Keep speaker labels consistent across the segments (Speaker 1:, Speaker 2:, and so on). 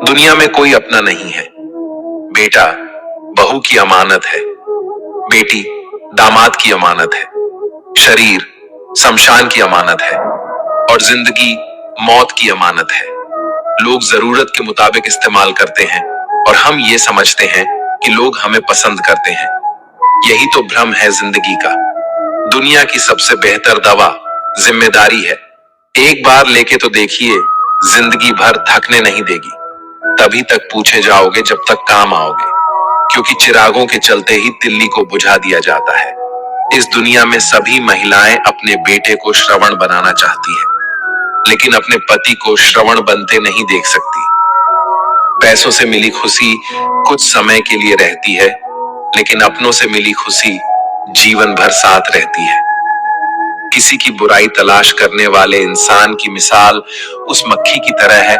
Speaker 1: दुनिया में कोई अपना नहीं है। बेटा बहू की अमानत है, बेटी दामाद की अमानत है, शरीर शमशान की अमानत है और जिंदगी मौत की अमानत है। लोग जरूरत के मुताबिक इस्तेमाल करते हैं और हम ये समझते हैं कि लोग हमें पसंद करते हैं। यही तो भ्रम है जिंदगी का। दुनिया की सबसे बेहतर दवा जिम्मेदारी है। एक बार लेके तो देखिए, जिंदगी भर थकने नहीं देगी। तभी तक पूछे जाओगे जब तक काम आओगे, क्योंकि चिरागों के चलते ही तिल्ली को बुझा दिया जाता है। इस दुनिया में सभी महिलाएं अपने बेटे को श्रवण बनाना चाहती है, लेकिन अपने पति को श्रवण बनते नहीं देख सकती। पैसों से मिली खुशी कुछ समय के लिए रहती है, लेकिन अपनों से मिली खुशी जीवन भर साथ रहती है। किसी की बुराई तलाश करने वाले इंसान की मिसाल उस मक्खी की तरह है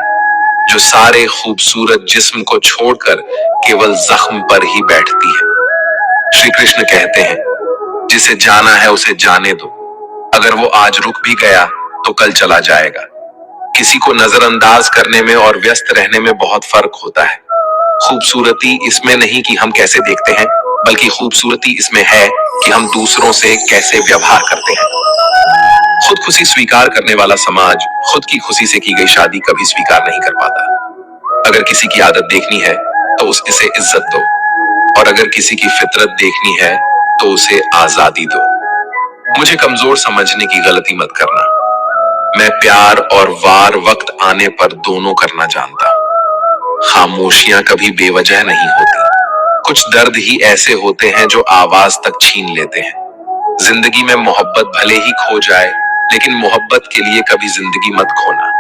Speaker 1: जो सारे खूबसूरत जिस्म को छोड़कर केवल जख्म पर ही बैठती है। श्री कृष्ण कहते हैं, जिसे जाना है उसे जाने दो। अगर वो आज रुक भी गया तो कल चला जाएगा। किसी को नजरअंदाज करने में और व्यस्त रहने में बहुत फर्क होता है। खूबसूरती इसमें नहीं कि हम कैसे देखते हैं, बल्कि खूबसूरती इसमें है कि हम दूसरों से कैसे व्यवहार करते हैं। खुद खुशी स्वीकार करने वाला समाज खुद की खुशी से की गई शादी कभी स्वीकार नहीं कर पाता। अगर किसी की आदत देखनी है तो उसे इज्जत दो, और अगर किसी की फितरत देखनी है तो उसे आजादी दो। मुझे कमजोर समझने की गलती मत करना। मैं प्यार और वार वक्त आने पर दोनों करना जानता हूं। खामोशियां कभी बेवजह नहीं होती। कुछ दर्द ही ऐसे होते हैं जो आवाज तक छीन लेते हैं। जिंदगी में मोहब्बत भले ही खो जाए, लेकिन मोहब्बत के लिए कभी जिंदगी मत खोना।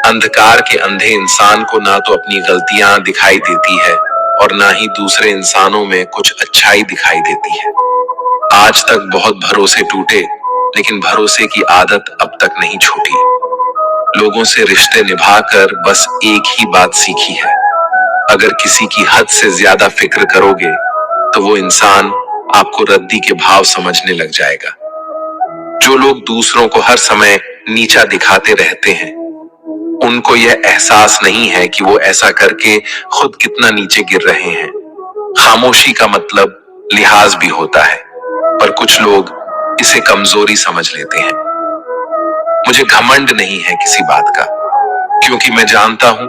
Speaker 1: अंधकार के अंधे इंसान को ना तो अपनी गलतियां दिखाई देती है और ना ही दूसरे इंसानों में कुछ अच्छाई दिखाई देती है। आज तक बहुत भरोसे टूटे, लेकिन भरोसे की आदत अब तक नहीं छूटी। लोगों से रिश्ते निभाकर बस एक ही बात सीखी है, अगर किसी की हद से ज्यादा फिक्र करोगे तो वो इंसान आपको रद्दी के भाव समझने लग जाएगा। जो लोग दूसरों को हर समय नीचा दिखाते रहते हैं, उनको यह एहसास नहीं है कि वो ऐसा करके खुद कितना नीचे गिर रहे हैं। खामोशी का मतलब लिहाज भी होता है, पर कुछ लोग इसे कमजोरी समझ लेते हैं। मुझे घमंड नहीं है किसी बात का, क्योंकि मैं जानता हूं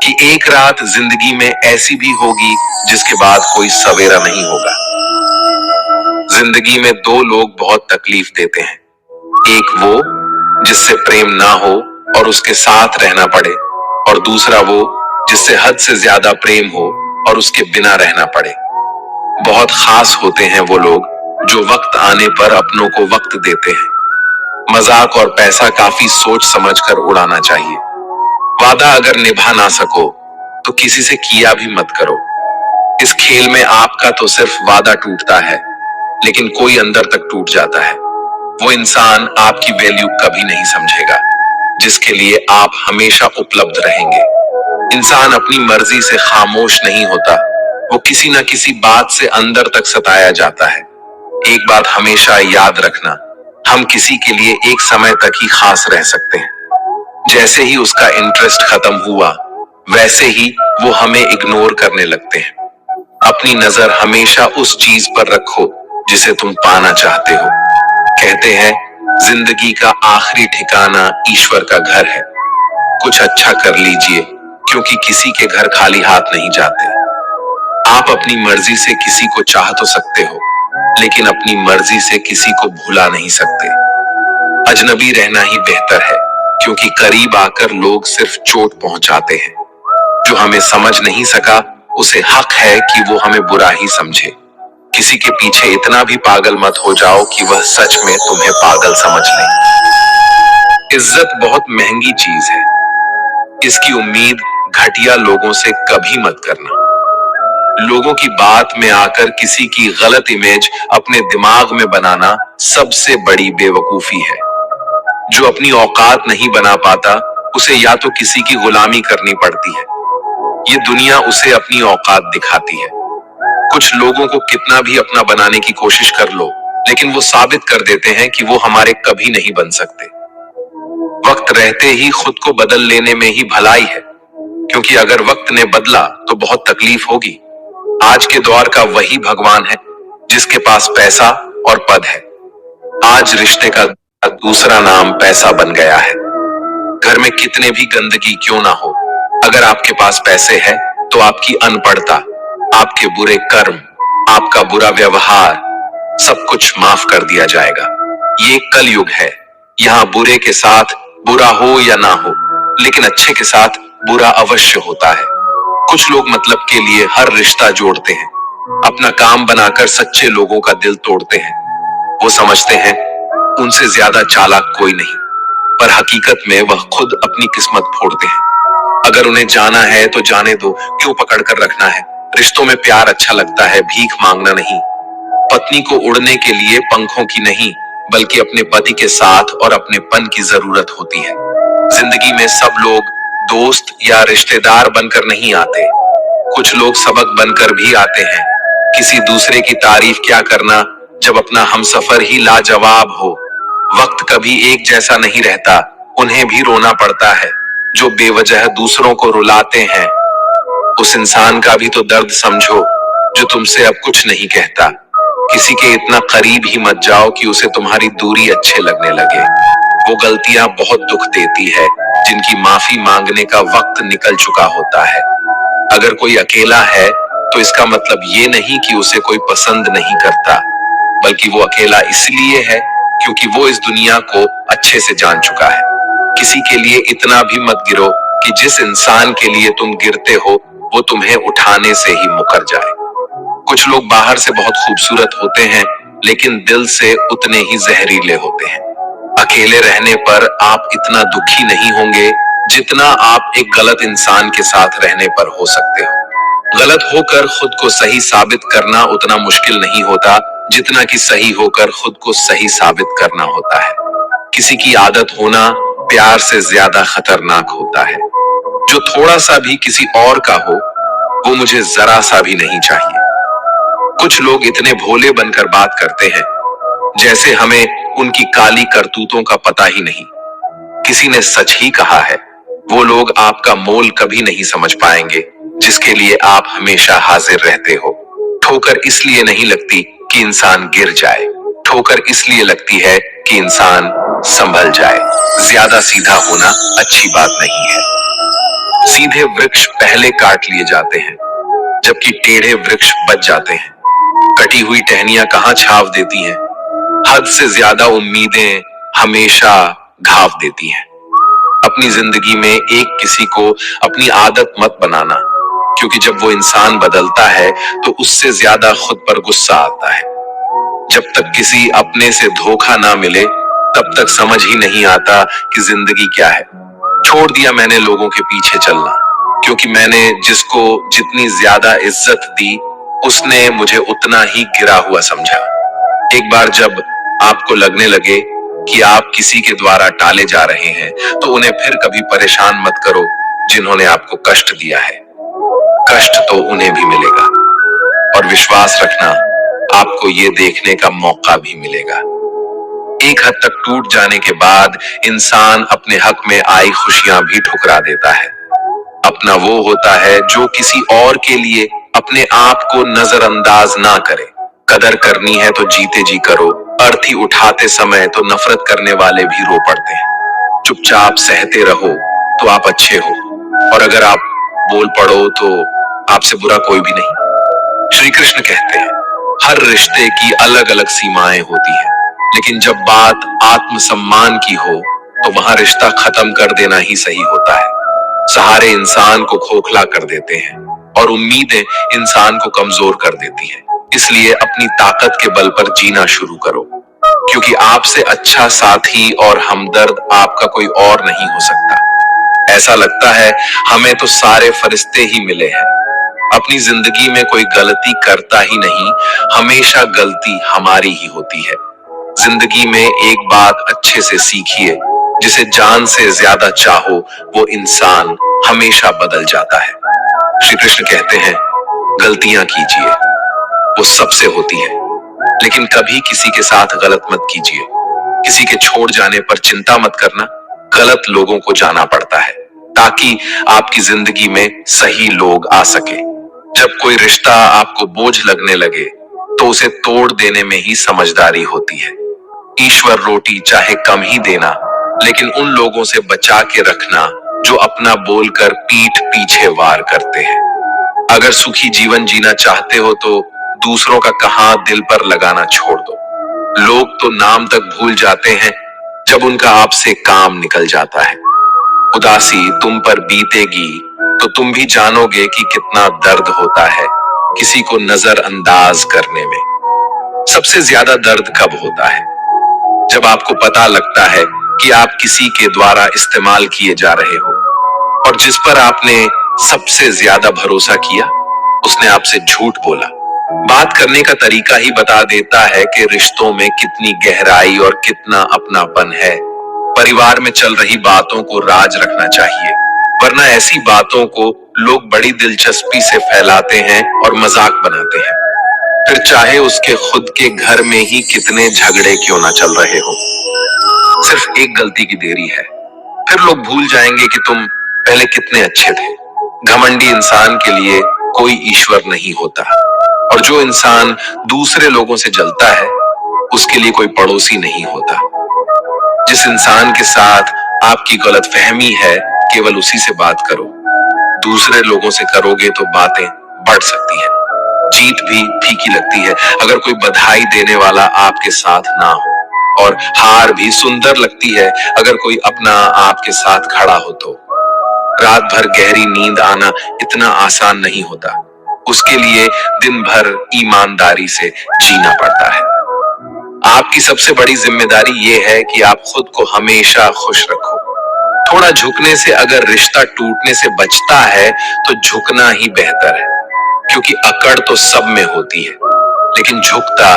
Speaker 1: कि एक रात जिंदगी में ऐसी भी होगी जिसके बाद कोई सवेरा नहीं होगा। जिंदगी में दो लोग बहुत तकलीफ देते हैं। एक वो जिससे प्रेम ना हो और उसके साथ रहना पड़े, और दूसरा वो जिससे हद से ज्यादा प्रेम हो और उसके बिना रहना पड़े। बहुत खास होते हैं वो लोग जो वक्त आने पर अपनों को वक्त देते हैं। मजाक और पैसा काफी सोच समझकर उड़ाना चाहिए। वादा अगर निभा ना सको तो किसी से किया भी मत करो। इस खेल में आपका तो सिर्फ वादा टूटता है, लेकिन कोई अंदर तक टूट जाता है। वो इंसान आपकी वैल्यू कभी नहीं समझेगा जिसके लिए आप हमेशा उपलब्ध रहेंगे। इंसान अपनी मर्जी से खामोश नहीं होता, वो किसी ना किसी बात से अंदर तक सताया जाता है। एक बात हमेशा याद रखना, हम किसी के लिए एक समय तक ही खास रह सकते हैं। जैसे ही उसका इंटरेस्ट खत्म हुआ, वैसे ही वो हमें इग्नोर करने लगते हैं। अपनी नजर हमेशा उस चीज पर रखो जिसे तुम पाना चाहते हो। कहते हैं, जिंदगी का आखिरी ठिकाना ईश्वर का घर है। कुछ अच्छा कर लीजिए, क्योंकि किसी के घर खाली हाथ नहीं जाते। आप अपनी मर्जी से किसी को चाह तो सकते हो, लेकिन अपनी मर्जी से किसी को भुला नहीं सकते। अजनबी रहना ही बेहतर है, क्योंकि करीब आकर लोग सिर्फ चोट पहुंचाते हैं। जो हमें समझ नहीं सका, उसे हक है कि वो हमें बुरा ही समझे। किसी के पीछे इतना भी पागल मत हो जाओ कि वह सच में तुम्हें पागल समझ ले। इज्जत बहुत महंगी चीज है, इसकी उम्मीद घटिया लोगों से कभी मत करना। लोगों की बात में आकर किसी की गलत इमेज अपने दिमाग में बनाना सबसे बड़ी बेवकूफी है। जो अपनी औकात नहीं बना पाता, उसे या तो किसी की गुलामी करनी पड़ती है, ये दुनिया उसे अपनी औकात दिखाती है। कुछ लोगों को कितना भी अपना बनाने की कोशिश कर लो, लेकिन वो साबित कर देते हैं कि वो हमारे कभी नहीं बन सकते। वक्त रहते ही खुद को बदल लेने में ही भलाई है। क्योंकि अगर वक्त ने बदला तो बहुत तकलीफ होगी। आज के दौर का वही भगवान है जिसके पास पैसा और पद है। आज रिश्ते का दूसरा नाम पैसा बन गया है। घर में कितने भी गंदगी क्यों ना हो, अगर आपके पास पैसे है तो आपकी अनपढ़ता, आपके बुरे कर्म, आपका बुरा व्यवहार, सब कुछ माफ कर दिया जाएगा। ये कलयुग है। यहाँ बुरे के साथ बुरा हो या ना हो, लेकिन अच्छे के साथ बुरा अवश्य होता है। कुछ लोग मतलब के लिए हर रिश्ता जोड़ते हैं, अपना काम बनाकर सच्चे लोगों का दिल तोड़ते हैं। वो समझते हैं उनसे ज्यादा चालाक कोई नहीं, पर हकीकत में वह खुद अपनी किस्मत फोड़ते हैं। अगर उन्हें जाना है तो जाने दो, क्यों पकड़ कर रखना है। रिश्तों में प्यार अच्छा लगता है, भीख मांगना नहीं। पत्नी को उड़ने के लिए पंखों की नहीं, बल्कि अपने पति के साथ और अपनेपन की जरूरत होती है। जिंदगी में सब लोग दोस्त या रिश्तेदार बनकर नहीं आते, कुछ लोग सबक बनकर भी आते हैं। किसी दूसरे की तारीफ क्या करना जब अपना हमसफर ही लाजवाब हो। वक्त कभी एक जैसा नहीं रहता, उन्हें भी रोना पड़ता है जो बेवजह दूसरों को रुलाते हैं। उस इंसान का भी तो दर्द समझो जो तुमसे अब कुछ नहीं कहता। किसी के इतना करीब ही मत जाओ कि उसे तुम्हारी दूरी अच्छे लगने लगे। वो गलतियां बहुत दुख देती है जिनकी माफी मांगने का वक्त निकल चुका होता है। अगर कोई अकेला है तो इसका मतलब ये नहीं कि उसे कोई पसंद नहीं करता, बल्कि वो अकेला इसलिए है क्योंकि वो इस दुनिया को अच्छे से जान चुका है। किसी के लिए इतना भी मत गिरो कि जिस इंसान के लिए तुम गिरते हो वो तुम्हें उठाने से ही मुकर जाए। कुछ लोग बाहर से बहुत खूबसूरत होते हैं, लेकिन दिल से उतने ही जहरीले होते हैं। अकेले रहने पर आप इतना दुखी नहीं होंगे जितना आप एक गलत इंसान के साथ रहने पर हो सकते हो। गलत होकर खुद को सही साबित करना उतना मुश्किल नहीं होता जितना कि सही होकर खुद को सही साबित करना होता है। किसी की आदत होना प्यार से ज्यादा खतरनाक होता है। जो थोड़ा सा भी किसी और का हो वो मुझे जरा सा भी नहीं चाहिए। कुछ लोग इतने भोले बनकर बात करते हैं जैसे हमें उनकी काली करतूतों का पता ही नहीं। किसी ने सच ही कहा है, वो लोग आपका मोल कभी नहीं समझ पाएंगे जिसके लिए आप हमेशा हाजिर रहते हो। ठोकर इसलिए नहीं लगती कि इंसान गिर जाए, ठोकर इसलिए लगती है कि इंसान संभल जाए। ज्यादा सीधा होना अच्छी बात नहीं है। सीधे वृक्ष पहले काट लिए जाते हैं, जबकि टेढ़े वृक्ष बच जाते हैं। कटी हुई टहनियां कहां छाव देती हैं, हद से ज्यादा उम्मीदें हमेशा घाव देती हैं। अपनी जिंदगी में एक किसी को अपनी आदत मत बनाना, क्योंकि जब वो इंसान बदलता है तो उससे ज्यादा खुद पर गुस्सा आता है। जब तक किसी अपने से धोखा ना मिले तब तक समझ ही नहीं आता कि जिंदगी क्या है। छोड़ दिया मैंने लोगों के पीछे चलना, क्योंकि मैंने जिसको जितनी ज्यादा इज्जत दी उसने मुझे उतना ही गिरा हुआ समझा। एक बार जब आपको लगने लगे कि आप किसी के द्वारा टाले जा रहे हैं तो उन्हें फिर कभी परेशान मत करो जिन्होंने आपको कष्ट दिया है। कष्ट तो उन्हें भी मिलेगा, और विश्वास रखना आपको ये देखने का मौका भी मिलेगा। एक हद तक टूट जाने के बाद इंसान अपने हक में आई खुशियां भी ठुकरा देता है। अपना वो होता है जो किसी और के लिए अपने आप को नजरअंदाज ना करे। कदर करनी है तो जीते जी करो, अर्थी उठाते समय तो नफरत करने वाले भी रो पड़ते हैं। चुपचाप सहते रहो तो आप अच्छे हो, और अगर आप बोल पड़ो तो आपसे बुरा कोई भी नहीं। श्री कृष्ण कहते हैं हर रिश्ते की अलग अलग सीमाएं होती हैं, लेकिन जब बात आत्मसम्मान की हो तो वहां रिश्ता खत्म कर देना ही सही होता है। सहारे इंसान को खोखला कर देते हैं और उम्मीदें इंसान को कमजोर कर देती हैं। इसलिए अपनी ताकत के बल पर जीना शुरू करो, क्योंकि आपसे अच्छा साथी और हमदर्द आपका कोई और नहीं हो सकता। ऐसा लगता है हमें तो सारे फरिश्ते ही मिले हैं। अपनी जिंदगी में कोई गलती करता ही नहीं, हमेशा गलती हमारी ही होती है। जिंदगी में एक बात अच्छे से सीखिए, जिसे जान से ज्यादा चाहो वो इंसान हमेशा बदल जाता है। श्री कृष्ण कहते हैं गलतियां कीजिए, वो सबसे होती है, लेकिन कभी किसी के साथ गलत मत कीजिए। किसी के छोड़ जाने पर चिंता मत करना, गलत लोगों को जाना पड़ता है ताकि आपकी जिंदगी में सही लोग आ सके। जब कोई रिश्ता आपको बोझ लगने लगे तो उसे तोड़ देने में ही समझदारी होती है। ईश्वर रोटी चाहे कम ही देना, लेकिन उन लोगों से बचा के रखना जो अपना बोलकर पीठ पीछे वार करते हैं। अगर सुखी जीवन जीना चाहते हो तो दूसरों का कहा दिल पर लगाना छोड़ दो। लोग तो नाम तक भूल जाते हैं जब उनका आपसे काम निकल जाता है। उदासी तुम पर बीतेगी तो तुम भी जानोगे कि कितना दर्द होता है किसी को नजरअंदाज करने में। सबसे ज्यादा दर्द कब होता है? जब आपको पता लगता है कि आप किसी के द्वारा इस्तेमाल किए जा रहे हो और जिस पर आपने सबसे ज्यादा भरोसा किया उसने आपसे झूठ बोला। बात करने का तरीका ही बता देता है कि रिश्तों में कितनी गहराई और कितना अपनापन है। परिवार में चल रही बातों को राज रखना चाहिए, वरना ऐसी बातों को लोग बड़ी दिलचस्पी से फैलाते हैं और मजाक बनाते हैं। फिर चाहे उसके खुद के घर में ही कितने झगड़े क्यों ना चल रहे हो, सिर्फ एक गलती की देरी है, फिर लोग भूल जाएंगे कि तुम पहले कितने अच्छे थे। घमंडी इंसान के लिए कोई ईश्वर नहीं होता, और जो इंसान दूसरे लोगों से जलता है उसके लिए कोई पड़ोसी नहीं होता। जिस इंसान के साथ आपकी गलतफहमी है केवल उसी से बात करो। दूसरे लोगों से करोगे तो बातें बढ़ सकती है, जीत भी फीकी लगती है अगर कोई बधाई देने वाला आपके साथ ना हो, और हार भी सुंदर लगती है अगर कोई अपना आपके साथ खड़ा हो तो। रात भर गहरी नींद आना इतना आसान नहीं होता, उसके लिए दिन भर ईमानदारी से जीना पड़ता है। आपकी सबसे बड़ी जिम्मेदारी ये है कि आप खुद को हमेशा खुश रखो। थोड़ा झुकने से अगर रिश्ता टूटने से बचता है तो झुकना ही बेहतर है, क्योंकि अकड़ तो सब में होती है, लेकिन झुकता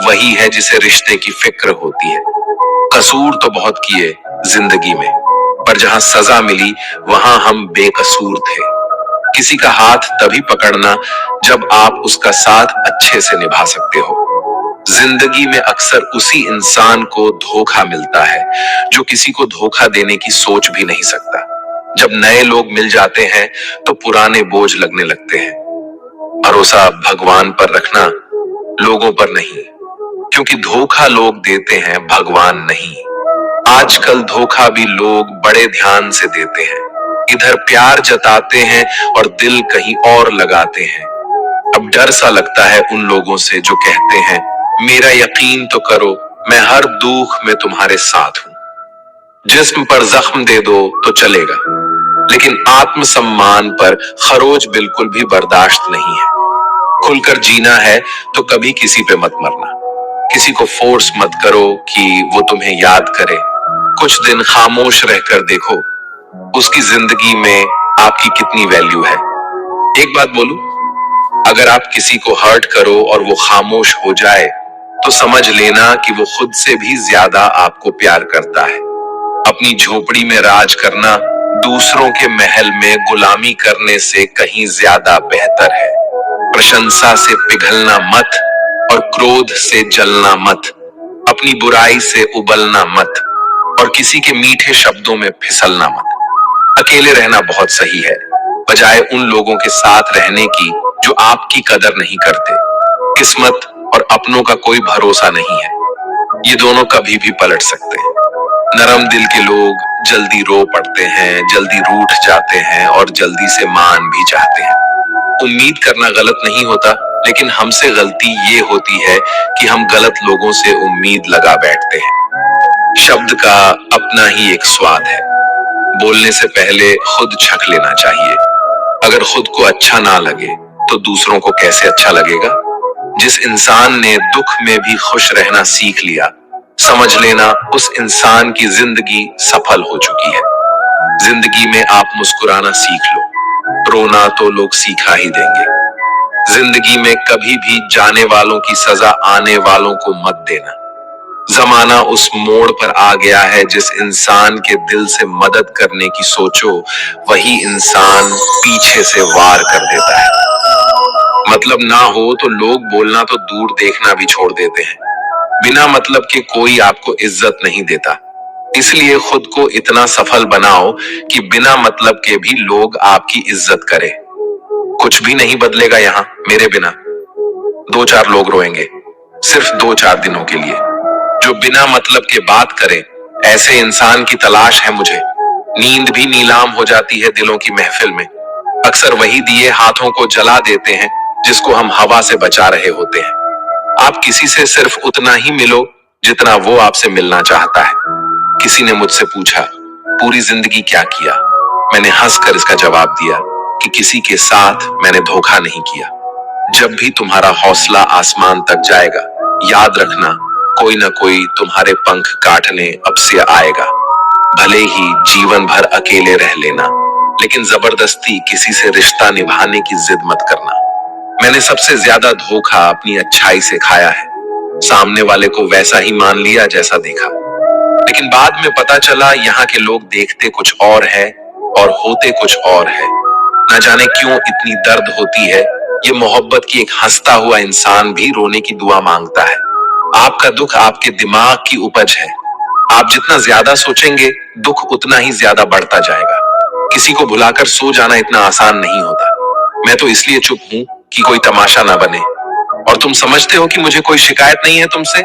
Speaker 1: वही है जिसे रिश्ते की फिक्र होती है। कसूर तो बहुत किए जिंदगी में, पर जहां सजा मिली वहां हम बेकसूर थे। किसी का हाथ तभी पकड़ना जब आप उसका साथ अच्छे से निभा सकते हो। जिंदगी में अक्सर उसी इंसान को धोखा मिलता है जो किसी को धोखा देने की सोच भी नहीं सकता। जब नए लोग मिल जाते हैं तो पुराने बोझ लगने लगते हैं। भरोसा भगवान पर रखना, लोगों पर नहीं, क्योंकि धोखा लोग देते हैं, भगवान नहीं। आजकल धोखा भी लोग बड़े ध्यान से देते हैं, इधर प्यार जताते हैं और दिल कहीं और लगाते हैं। अब डर सा लगता है उन लोगों से जो कहते हैं मेरा यकीन तो करो, मैं हर दुख में तुम्हारे साथ हूं। जिस्म पर जख्म दे दो तो चलेगा, लेकिन आत्मसम्मान पर खरोच बिल्कुल भी बर्दाश्त नहीं है। खुलकर जीना है तो कभी किसी पे मत मरना। किसी को फोर्स मत करो कि वो तुम्हें याद करे। कुछ दिन खामोश रहकर देखो उसकी जिंदगी में आपकी कितनी वैल्यू है। एक बात बोलूं, अगर आप किसी को हर्ट करो और वो खामोश हो जाए तो समझ लेना कि वो खुद से भी ज्यादा आपको प्यार करता है। अपनी झोपड़ी में राज करना दूसरों के महल में गुलामी करने से कहीं ज्यादा बेहतर है। प्रशंसा से पिघलना मत और क्रोध से जलना मत। अपनी बुराई से उबलना मत और किसी के मीठे शब्दों में फिसलना मत। अकेले रहना बहुत सही है, बजाय उन लोगों के साथ रहने की जो आपकी कदर नहीं करते। किस्मत और अपनों का कोई भरोसा नहीं है, ये दोनों कभी भी पलट सकते हैं। नरम दिल के लोग जल्दी रो पड़ते हैं, जल्दी रूठ जाते हैं और जल्दी से मान भी जाते हैं। उम्मीद करना गलत नहीं होता, लेकिन हमसे गलती ये होती है कि हम गलत लोगों से उम्मीद लगा बैठते हैं। शब्द का अपना ही एक स्वाद है, बोलने से पहले खुद छक लेना चाहिए। अगर खुद को अच्छा ना लगे तो दूसरों को कैसे अच्छा लगेगा। जिस इंसान ने दुख में भी खुश रहना सीख लिया, समझ लेना उस इंसान की जिंदगी सफल हो चुकी है। जिंदगी में आप मुस्कुराना सीख लो, रोना तो लोग सिखा ही देंगे। जिंदगी में कभी भी जाने वालों की सजा आने वालों को मत देना। जमाना उस मोड़ पर आ गया है, जिस इंसान के दिल से मदद करने की सोचो वही इंसान पीछे से वार कर देता है। मतलब ना हो तो लोग बोलना तो दूर देखना भी छोड़ देते हैं। बिना मतलब के कोई आपको इज्जत नहीं देता। इसलिए खुद को इतना सफल बनाओ कि बिना मतलब के भी लोग आपकी इज्जत करें। कुछ भी नहीं बदलेगा यहाँ मेरे बिना। दो चार लोग रोएंगे, सिर्फ दो चार दिनों के लिए, जो बिना मतलब के बात करे। ऐसे इंसान की तलाश है मुझे। नींद भी नीलाम हो जाती है दिलों की महफिल में। अक्सर वही दिए हाथों को जला देते हैं जिसको हम हवा से बचा रहे होते हैं। आप किसी से सिर्फ उतना ही मिलो जितना वो आपसे मिलना चाहता है। किसी ने मुझसे पूछा, पूरी जिंदगी क्या किया? मैंने हंसकर इसका जवाब दिया कि किसी के साथ मैंने धोखा नहीं किया। जब भी तुम्हारा हौसला आसमान तक जाएगा, याद रखना कोई ना कोई तुम्हारे पंख काटने अब से आएगा। भले ही जीवन भर अकेले रह लेना, लेकिन जबरदस्ती किसी से रिश्ता निभाने की जिद मत करना। मैंने सबसे ज्यादा धोखा अपनी अच्छाई से खाया है। सामने वाले को वैसा ही मान लिया जैसा देखा, लेकिन बाद में पता चला यहाँ के लोग देखते कुछ और है और होते कुछ और है। न जाने क्यों इतनी दर्द होती है ये मोहब्बत की एक हंसता हुआ इंसान भी रोने की दुआ मांगता है। आपका दुख आपके दिमाग की उपज है। आप जितना ज्यादा सोचेंगे दुख उतना ही ज्यादा बढ़ता जाएगा। किसी को भुलाकर सो जाना इतना आसान नहीं होता। मैं तो इसलिए चुप हूं कि कोई तमाशा ना बने। और तुम समझते हो कि मुझे कोई शिकायत नहीं है तुमसे।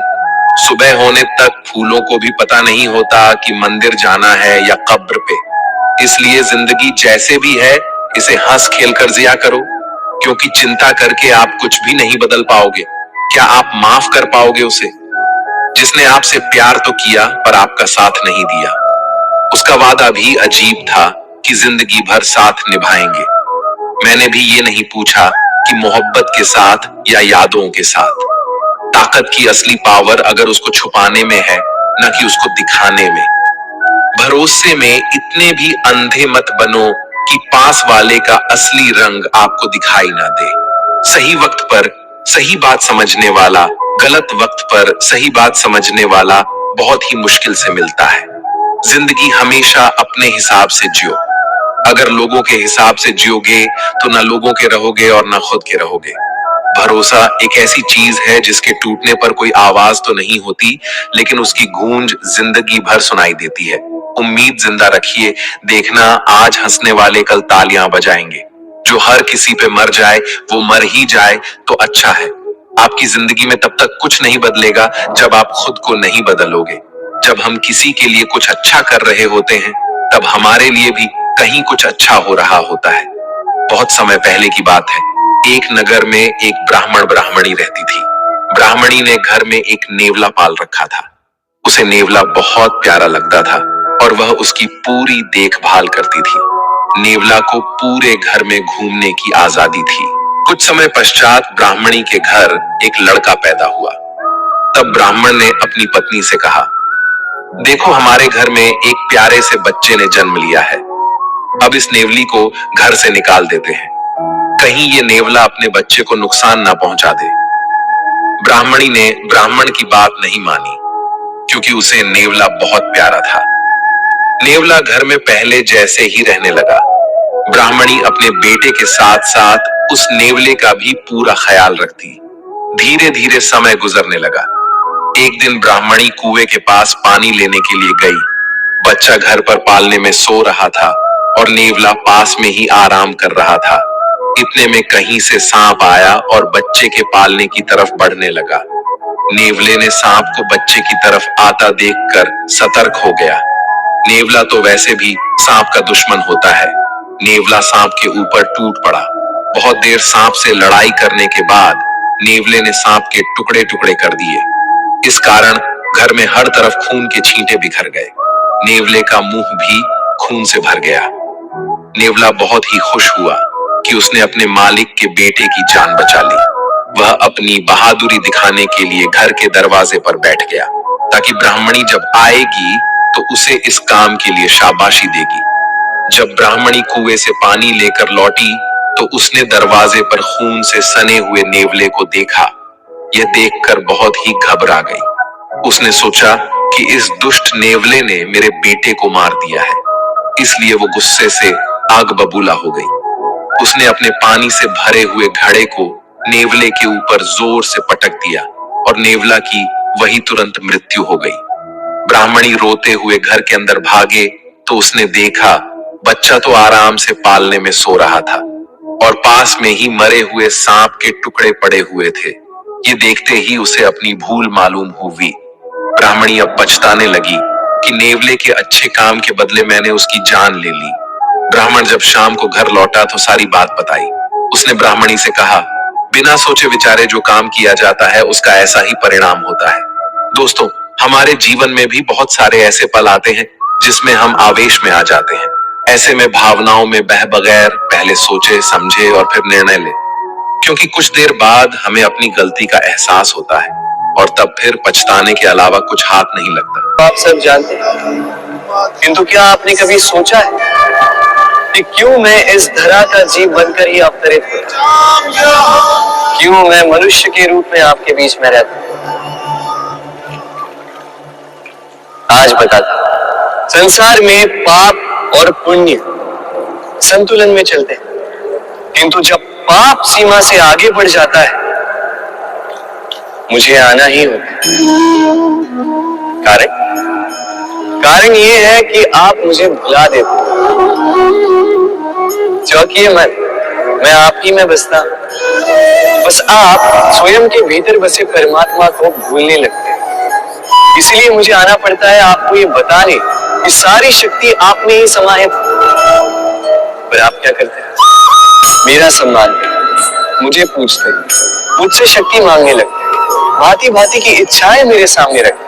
Speaker 1: सुबह होने तक फूलों को भी पता नहीं होता कि मंदिर जाना है या कब्र पे। इसलिए जिंदगी जैसे भी है इसे हंस खेल कर जिया करो, क्योंकि चिंता करके आप कुछ भी नहीं बदल पाओगे। क्या आप माफ कर पाओगे उसे जिसने आपसे प्यार तो किया पर आपका साथ नहीं दिया? उसका वादा भी अजीब था कि जिंदगी भर साथ निभाएंगे। मैंने भी ये नहीं पूछा कि मोहब्बत के साथ या यादों के साथ। ताकत की असली पावर अगर उसको छुपाने में है, न कि उसको दिखाने में। भरोसे में इतने भी अंधे मत बनो कि पास वाले का असली रंग आपको दिखाई ना दे। सही वक्त पर सही बात समझने वाला, गलत वक्त पर सही बात समझने वाला बहुत ही मुश्किल से मिलता है। जिंदगी हमेशा अपने हिसाब से जियो। अगर लोगों के हिसाब से जियोगे तो ना लोगों के रहोगे और ना खुद के रहोगे। भरोसा एक ऐसी चीज है जिसके टूटने पर कोई आवाज तो नहीं होती, लेकिन उसकी गूंज जिंदगी भर सुनाई देती है। उम्मीद जिंदा रखिए, देखना आज हंसने वाले कल तालियां बजाएंगे। जो हर किसी पे मर जाए वो मर ही जाए तो अच्छा है। आपकी जिंदगी में तब तक कुछ नहीं बदलेगा जब आप खुद को नहीं बदलोगे। जब हम किसी के लिए कुछ अच्छा कर रहे होते हैं तब हमारे लिए भी कहीं कुछ अच्छा हो रहा होता है। बहुत समय पहले की बात है। एक नगर में एक ब्राह्मण ब्राह्मणी रहती थी। ब्राह्मणी ने घर में एक नेवला पाल रखा था। उसे नेवला बहुत प्यारा लगता था और वह उसकी पूरी देखभाल करती थी। नेवला को पूरे घर में घूमने की आजादी थी। कुछ समय पश्चात ब्राह्मणी के घर एक लड़का पैदा हुआ। तब ब्राह्मण ने अपनी पत्नी से कहा, देखो हमारे घर में एक प्यारे से बच्चे ने जन्म लिया है। अब इस नेवली को घर से निकाल देते हैं, कहीं ये नेवला अपने बच्चे को नुकसान ना पहुंचा दे। ब्राह्मणी ने ब्राह्मण की बात नहीं मानी, क्योंकि उसे नेवला बहुत प्यारा था। नेवला घर में पहले जैसे ही रहने लगा। ब्राह्मणी अपने बेटे के साथ साथ उस नेवले का भी पूरा ख्याल रखती। धीरे धीरे समय गुजरने लगा। एक दिन ब्राह्मणी कुएं के पास पानी लेने के लिए गई। बच्चा घर पर पालने में सो रहा था और नेवला पास में ही आराम कर रहा था। इतने में कहीं से सांप आया और बच्चे के पालने की तरफ बढ़ने लगा। नेवले ने सांप को बच्चे की तरफ आता देखकर सतर्क हो गया। नेवला तो वैसे भी सांप का दुश्मन होता है। नेवला सांप के ऊपर टूट पड़ा। बहुत देर सांप से लड़ाई करने के बाद नेवले ने सांप के टुकड़े टुकड़े कर दिए। इस कारण घर में हर तरफ खून के छींटे बिखर गए। नेवले का मुंह भी खून से भर गया। नेवला बहुत ही खुश हुआ कि उसने अपने मालिक के बेटे की जान बचा ली। वह अपनी बहादुरी दिखाने के लिए घर के दरवाजे पर बैठ गया, ताकि ब्राह्मणी जब आएगी तो उसे इस काम के लिए शाबाशी देगी। जब ब्राह्मणी कुएं से पानी लेकर लौटी तो उसने दरवाजे पर खून से सने हुए नेवले को देखा। यह देखकर बहुत ही घबरा गई। उसने सोचा कि इस दुष्ट नेवले ने मेरे बेटे को मार दिया है, इसलिए वो गुस्से से आग बबूला हो गई। उसने अपने पानी से भरे हुए घड़े को नेवले के ऊपर जोर से पटक दिया और नेवला की वही तुरंत मृत्यु हो गई। ब्राह्मणी रोते हुए घर के अंदर भागे तो उसने देखा बच्चा तो आराम से पालने में सो रहा था और पास में ही मरे हुए सांप के टुकड़े पड़े हुए थे। ये देखते ही उसे अपनी भूल मालूम हुई। ब्राह्मणी अब पछताने लगी कि नेवले के अच्छे काम के बदले मैंने उसकी जान ले ली। ब्राह्मण जब शाम को घर लौटा तो सारी बात बताई। उसने ब्राह्मणी से कहा, बिना सोचे विचारे जो काम किया जाता है उसका ऐसा ही परिणाम होता है। दोस्तों, हमारे जीवन में भी बहुत सारे ऐसे पल आते हैं जिसमें हम आवेश में आ जाते हैं। ऐसे में भावनाओं में बह बगैर पहले सोचे समझे और फिर निर्णय ले, क्योंकि कुछ देर बाद हमें अपनी गलती का एहसास होता है और तब फिर पछताने के अलावा कुछ हाथ नहीं लगता।
Speaker 2: आप सब जानते हैं, किंतु क्या आपने कभी सोचा है कि क्यों मैं इस धरा का जीव बनकर ही अवतरित हुआ? क्यों मैं मनुष्य के रूप में आपके बीच में रहता हूं? आज बताता। संसार में पाप और पुण्य संतुलन में चलते हैं, किंतु जब पाप सीमा से आगे बढ़ जाता है मुझे आना ही होगा। कारण ये है कि आप मुझे भुला देते। चौंकिए मत, मैं आप ही में बसता। बस आप स्वयं के भीतर बसे परमात्मा को भूलने लगते हैं। इसलिए मुझे आना पड़ता है आपको ये बताने कि सारी शक्ति आप में ही समाहित है। पर आप क्या करते हैं? मेरा सम्मान करते, मुझे पूछते, मुझसे शक्ति मांगने लगते, भांति भांति की इच्छाएं मेरे सामने रखते।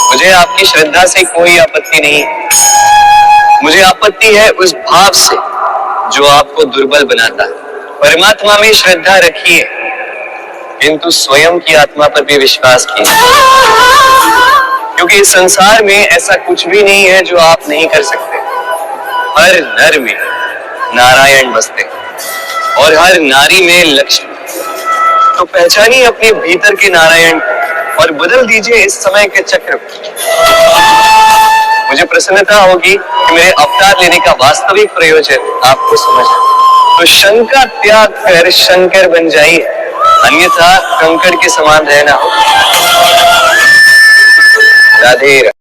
Speaker 2: मुझे आपकी श्रद्धा से कोई आपत्ति नहीं, मुझे आपत्ति है उस भाव से जो आपको दुर्बल बनाता है। परमात्मा में श्रद्धा रखिए, किंतु स्वयं की आत्मा पर भी विश्वास कीजिए, क्योंकि इस संसार में ऐसा कुछ भी नहीं है जो आप नहीं कर सकते। हर नर में नारायण बसते और हर नारी में लक्ष्मी। तो पहचानिए अपने भीतर के नारायण और बदल दीजिए इस समय के चक्र को। मुझे प्रसन्नता होगी कि मेरे अवतार लेने का वास्तविक प्रयोजन आपको समझ आए। तो शंका त्याग कर शंकर बन जाइए, अन्यथा कंकड़ के समान रहना हो। राधे राधे।